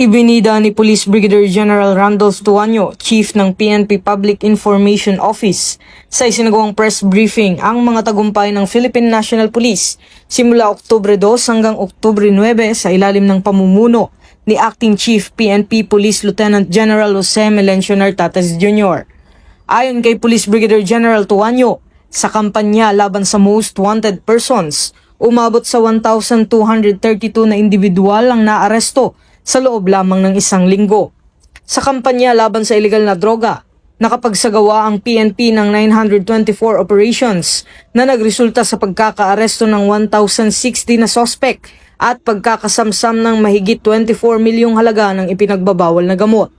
Ibinida ni Police Brigadier General Randolph Tuanyo, Chief ng PNP Public Information Office, sa isinagawang press briefing ang mga tagumpay ng Philippine National Police simula Oktubre 2 hanggang Oktubre 9 sa ilalim ng pamumuno ni Acting Chief PNP Police Lieutenant General Jose Melencio Nartates Jr. Ayon kay Police Brigadier General Tuanyo, sa kampanya laban sa most wanted persons, umabot sa 1,232 na individual ang naaresto sa loob lamang ng isang linggo. Sa kampanya laban sa illegal na droga, nakapagsagawa ang PNP ng 924 operations na nagresulta sa pagkakaaresto ng 1,060 na sospek at pagkakasamsam ng mahigit 24 milyong halaga ng ipinagbabawal na gamot.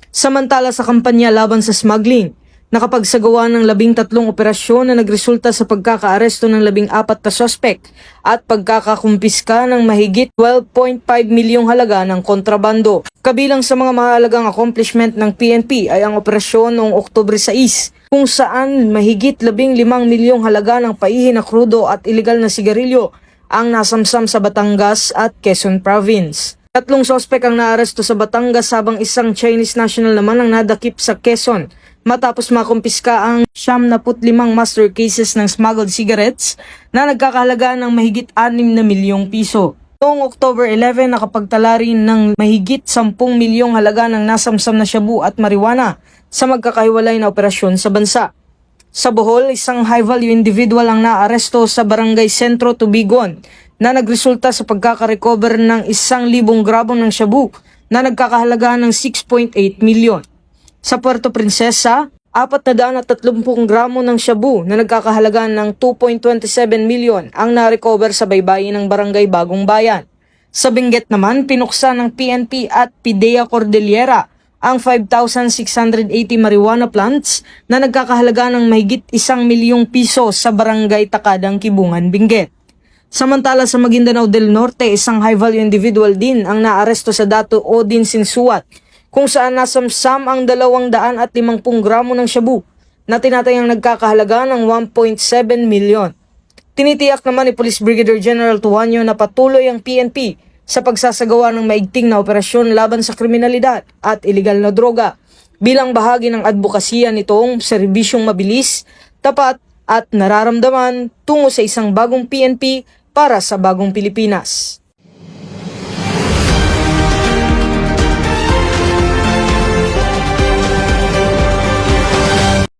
Samantala sa kampanya laban sa smuggling, nakapagsagawa ng 13 operasyon na nagresulta sa pagkakaaresto ng 14 na sospek at pagkakakumpiska ng mahigit 12.5 milyong halaga ng kontrabando. Kabilang sa mga mahalagang accomplishment ng PNP ay ang operasyon noong Oktubre 6 kung saan mahigit 15 milyong halaga ng paihi na krudo at ilegal na sigarilyo ang nasamsam sa Batangas at Quezon Province. 3 sospek ang naaresto sa Batangas habang isang Chinese national naman ang nadakip sa Quezon matapos makumpiska ang 75 master cases ng smuggled cigarettes na nagkakahalaga ng mahigit 6 na milyong piso. Noong October 11, nakapagtala rin ng mahigit 10 milyong halaga ng nasamsam na shabu at marijuana sa magkakahiwalay na operasyon sa bansa. Sa Bohol, isang high-value individual ang naaresto sa Barangay Sentro, Tubigon na nagresulta sa pagkakarecover ng 1,000 gramo ng shabu na nagkakahalaga ng 6.8 milyon. Sa Puerto Princesa, 430 gramo ng shabu na nagkakahalaga ng 2.27 milyon ang na-recover sa baybayin ng Barangay Bagong Bayan. Sa Benguet naman, pinuksan ng PNP at PIDEA Cordillera ang 5,680 marijuana plants na nagkakahalaga ng mahigit 1 milyong piso sa Barangay Takadang, Kibungan, Benguet. Samantala sa Maguindanao del Norte, isang high-value individual din ang naaresto sa Dato Odin Sinsuat kung saan nasamsam ang 250 gramo ng shabu na tinatayang nagkakahalaga ng 1.7 milyon. Tinitiyak naman ni Police Brigadier General Tuanyo na patuloy ang PNP sa pagsasagawa ng maigting na operasyon laban sa kriminalidad at iligal na droga bilang bahagi ng advokasya nitong serbisyong mabilis, tapat at nararamdaman tungo sa isang bagong PNP para sa bagong Pilipinas.